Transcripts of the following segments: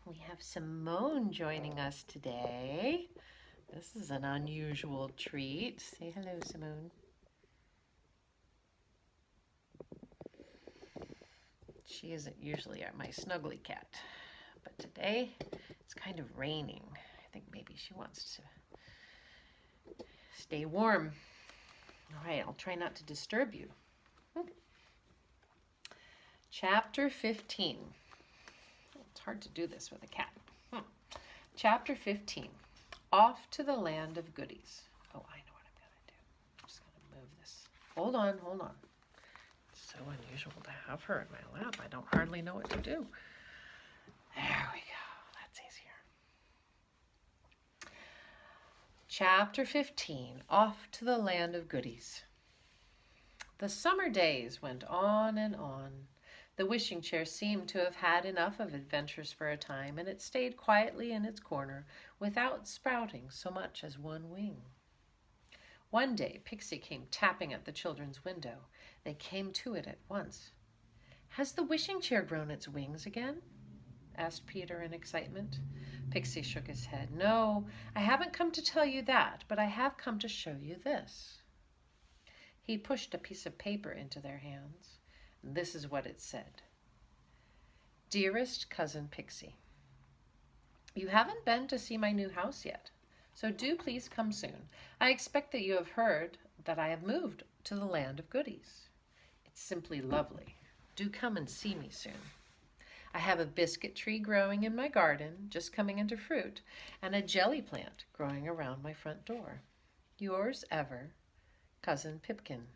We have Simone joining us today. This is an unusual treat. Say hello, Simone. She isn't usually my snuggly cat, but today it's kind of raining. I think maybe she wants to stay warm. All right, I'll try not to disturb you. Chapter 15. It's hard to do this with a cat. Chapter 15. Off to the land of goodies. Oh, I know what I'm going to do. I'm just going to move this. Hold on. It's so unusual to have her in my lap. I don't hardly know what to do. There we go. That's easier. Chapter 15. Off to the land of goodies. The summer days went on and on. The wishing chair seemed to have had enough of adventures for a time, and it stayed quietly in its corner without sprouting so much as one wing. One day Pixie came tapping at the children's window. They came to it at once. "Has the wishing chair grown its wings again?" asked Peter in excitement. Pixie shook his head. "No, I haven't come to tell you that, but I have come to show you this." He pushed a piece of paper into their hands. This is what it said. "Dearest Cousin Pixie, you haven't been to see my new house yet, so do please come soon. I expect that you have heard that I have moved to the land of goodies. It's simply lovely. Do come and see me soon. I have a biscuit tree growing in my garden, just coming into fruit, and a jelly plant growing around my front door. Yours ever, Cousin Pipkin."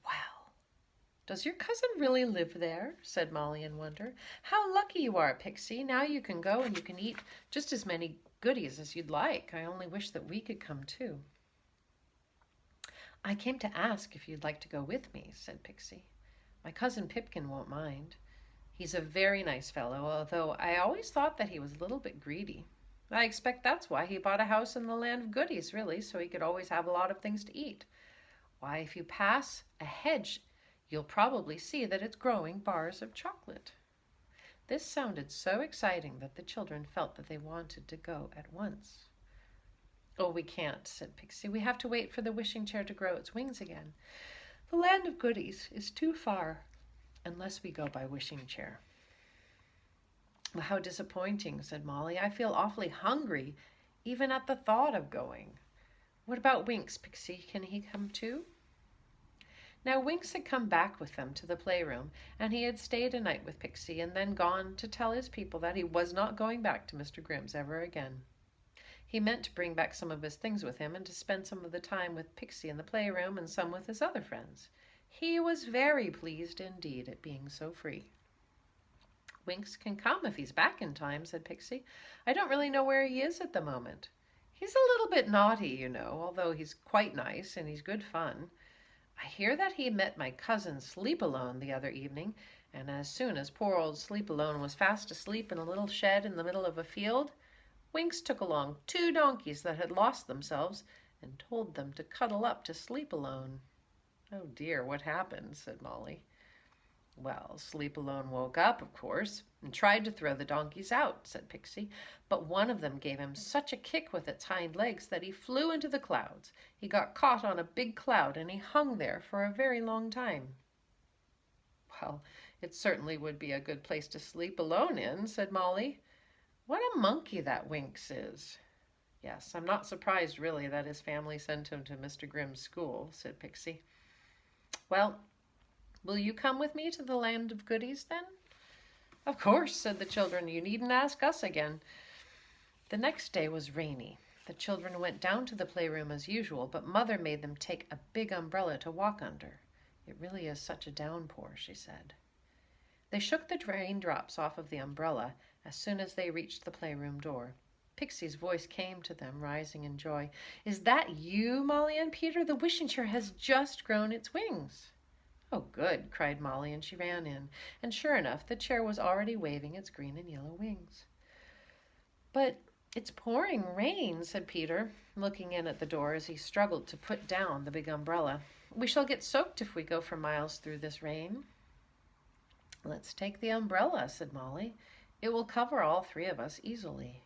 "Wow! Does your cousin really live there?" said Molly in wonder. "How lucky you are, Pixie. Now you can go and you can eat just as many goodies as you'd like. I only wish that we could come too." "I came to ask if you'd like to go with me," said Pixie. "My cousin Pipkin won't mind. He's a very nice fellow, although I always thought that he was a little bit greedy. I expect that's why he bought a house in the land of goodies, really, so he could always have a lot of things to eat. Why, if you pass a hedge, you'll probably see that it's growing bars of chocolate." This sounded so exciting that the children felt that they wanted to go at once. "Oh, we can't," said Pixie. "We have to wait for the wishing chair to grow its wings again. The land of goodies is too far unless we go by wishing chair." "Well, how disappointing," said Molly. "I feel awfully hungry even at the thought of going. What about Winks, Pixie? Can he come too?" Now Winks had come back with them to the playroom, and he had stayed a night with Pixie and then gone to tell his people that he was not going back to Mr. Grimm's ever again. He meant to bring back some of his things with him and to spend some of the time with Pixie in the playroom and some with his other friends. He was very pleased indeed at being so free. "Winks can come if he's back in time," said Pixie. "I don't really know where he is at the moment. He's a little bit naughty, you know, although he's quite nice and he's good fun. I hear that he met my cousin Sleep-Alone the other evening, and as soon as poor old Sleep-Alone was fast asleep in a little shed in the middle of a field, Winks took along 2 donkeys that had lost themselves and told them to cuddle up to Sleep-Alone." "Oh dear, what happened?" said Molly. "Well, Sleep-Alone woke up, of course, and tried to throw the donkeys out," said Pixie, "but one of them gave him such a kick with its hind legs that he flew into the clouds. He got caught on a big cloud, and he hung there for a very long time." "Well, it certainly would be a good place to sleep alone in," said Molly. "What a monkey that Winks is." "Yes, I'm not surprised really that his family sent him to Mr. Grimm's school," said Pixie. "Well, will you come with me to the land of goodies, then?" "Of course," said the children. "You needn't ask us again." The next day was rainy. The children went down to the playroom as usual, but Mother made them take a big umbrella to walk under. "It really is such a downpour," she said. They shook the raindrops off of the umbrella as soon as they reached the playroom door. Pixie's voice came to them, rising in joy. "Is that you, Molly and Peter? The wishing chair has just grown its wings." "Oh, good!" cried Molly, and she ran in, and sure enough, the chair was already waving its green and yellow wings. "But it's pouring rain," said Peter, looking in at the door as he struggled to put down the big umbrella. "We shall get soaked if we go for miles through this rain." "Let's take the umbrella," said Molly. It will cover all three of us easily.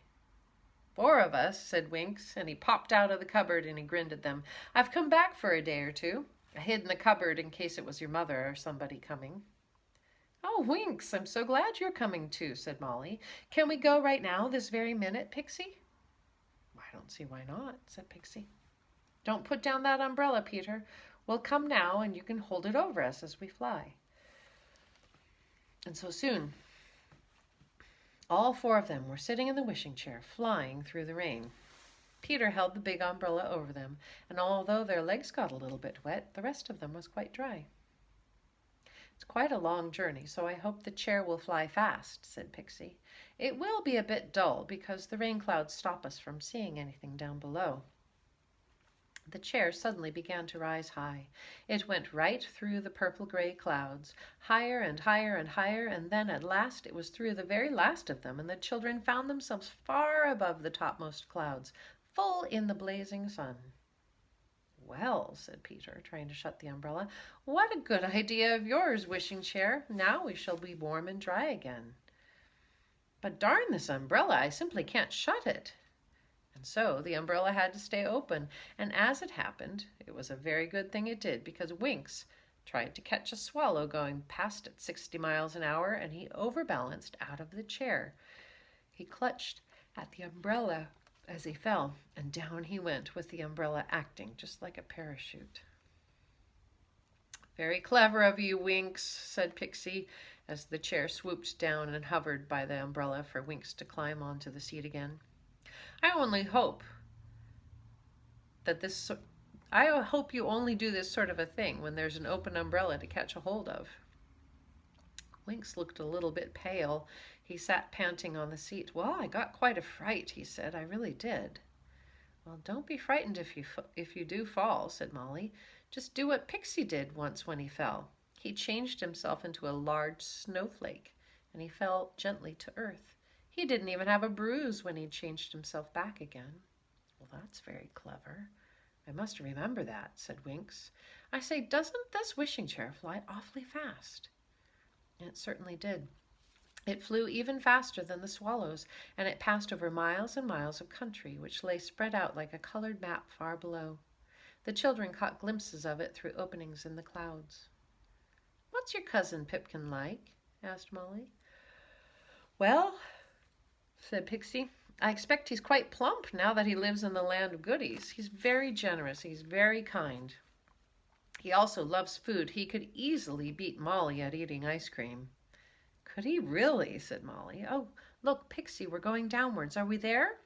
Four of us, said Winks, and he popped out of the cupboard and he grinned at them. I've come back for a day or two. I hid in the cupboard in case it was your mother or somebody coming. Oh, Winks, I'm so glad you're coming too, said Molly. Can we go right now, this very minute, Pixie? I don't see why not, said Pixie. Don't put down that umbrella, Peter. We'll come now and you can hold it over us as we fly. And so soon, all four of them were sitting in the wishing chair, flying through the rain. Peter held the big umbrella over them, and although their legs got a little bit wet, the rest of them was quite dry. It's quite a long journey, so I hope the chair will fly fast, said Pixie. It will be a bit dull because the rain clouds stop us from seeing anything down below. The chair suddenly began to rise high. It went right through the purple-gray clouds, higher and higher and higher, and then at last it was through the very last of them, and the children found themselves far above the topmost clouds, full in the blazing sun. Well, said Peter, trying to shut the umbrella, what a good idea of yours, wishing chair. Now we shall be warm and dry again. But darn this umbrella, I simply can't shut it. And so the umbrella had to stay open, and as it happened, it was a very good thing it did, because Winks tried to catch a swallow going past at 60 miles an hour, and he overbalanced out of the chair. He clutched at the umbrella as he fell, and down he went with the umbrella acting just like a parachute. Very clever of you, Winks, said Pixie, as the chair swooped down and hovered by the umbrella for Winks to climb onto the seat again. I hope you only do this sort of a thing when there's an open umbrella to catch a hold of. Winks looked a little bit pale. He sat panting on the seat. Well, I got quite a fright, he said. I really did. Well, don't be frightened if you do fall, said Molly. Just do what Pixie did once when he fell. He changed himself into a large snowflake, and he fell gently to earth. He didn't even have a bruise when he changed himself back again. Well, that's very clever. I must remember that, said Winks. I say, doesn't this wishing chair fly awfully fast? And it certainly did. It flew even faster than the swallows, and it passed over miles and miles of country, which lay spread out like a colored map far below. The children caught glimpses of it through openings in the clouds. What's your cousin Pipkin like? Asked Molly. Well, said Pixie, I expect he's quite plump now that he lives in the land of goodies. He's very generous. He's very kind. He also loves food. He could easily beat Molly at eating ice cream. Could he really? Said Molly. Oh, look, Pixie, we're going downwards. Are we there?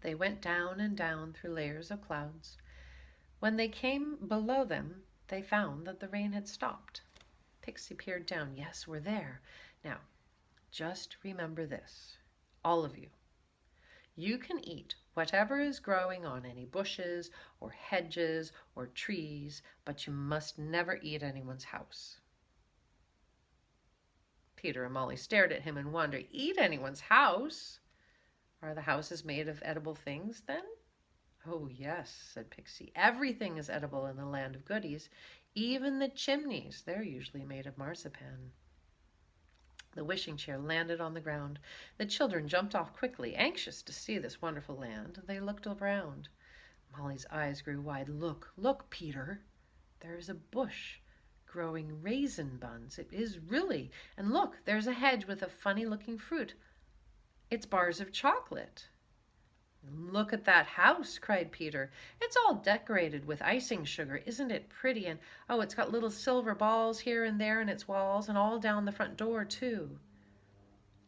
They went down and down through layers of clouds. When they came below them, they found that the rain had stopped. Pixie peered down. Yes, we're there. Now, just remember this, all of you. You can eat whatever is growing on any bushes or hedges or trees, but you must never eat anyone's house. Peter and Molly stared at him in wonder. Eat anyone's house? Are the houses made of edible things, then? Oh, yes, said Pixie. Everything is edible in the land of goodies. Even the chimneys. They're usually made of marzipan. The wishing chair landed on the ground. The children jumped off quickly, anxious to see this wonderful land. They looked around. Molly's eyes grew wide. Look, look, Peter. There is a bush growing raisin buns. It is really. And look, there's a hedge with a funny-looking fruit. It's bars of chocolate. Look at that house, cried Peter. It's all decorated with icing sugar. Isn't it pretty? And oh, it's got little silver balls here and there in its walls and all down the front door, too.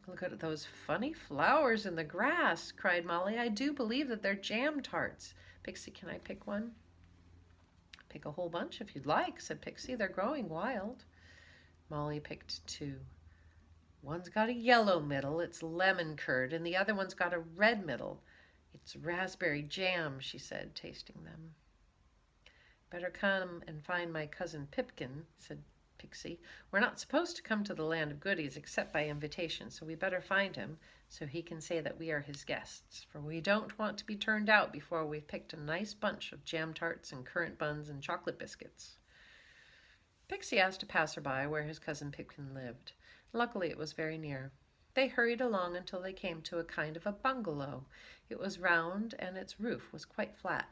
Look at those funny flowers in the grass, cried Molly. I do believe that they're jam tarts. Pixie, can I pick one? Pick a whole bunch if you'd like, said Pixie. They're growing wild. Molly picked two. One's got a yellow middle, it's lemon curd, and the other one's got a red middle. It's raspberry jam, she said, tasting them. Better come and find my cousin Pipkin, said Pixie. We're not supposed to come to the land of goodies except by invitation, so we better find him so he can say that we are his guests, for we don't want to be turned out before we've picked a nice bunch of jam tarts and currant buns and chocolate biscuits. Pixie asked a passerby where his cousin Pipkin lived. Luckily, it was very near. They hurried along until they came to a kind of a bungalow. It was round and its roof was quite flat.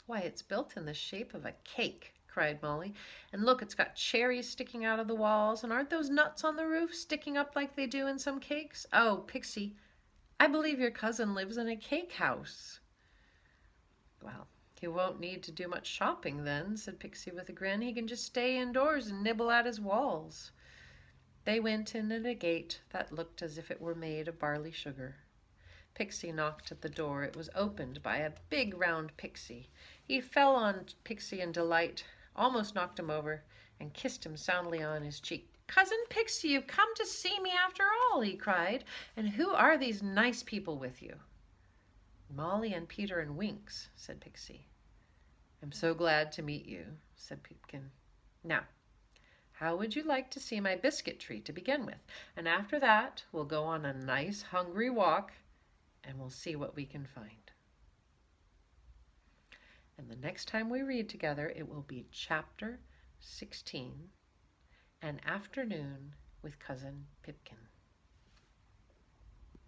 "Why, it's built in the shape of a cake," cried Molly. "And look, it's got cherries sticking out of the walls, and aren't those nuts on the roof sticking up like they do in some cakes? Oh, Pixie, I believe your cousin lives in a cake house." "Well, he won't need to do much shopping then," said Pixie with a grin. "He can just stay indoors and nibble at his walls." They went in at a gate that looked as if it were made of barley sugar. Pixie knocked at the door. It was opened by a big round Pixie. He fell on Pixie in delight, almost knocked him over, and kissed him soundly on his cheek. "Cousin Pixie, you've come to see me after all," he cried. "And who are these nice people with you?" "Molly and Peter and Winks," said Pixie. "I'm so glad to meet you," said Pipkin. "Now, how would you like to see my biscuit tree to begin with? And after that, we'll go on a nice hungry walk, and we'll see what we can find." And the next time we read together, it will be Chapter 16, An Afternoon with Cousin Pipkin.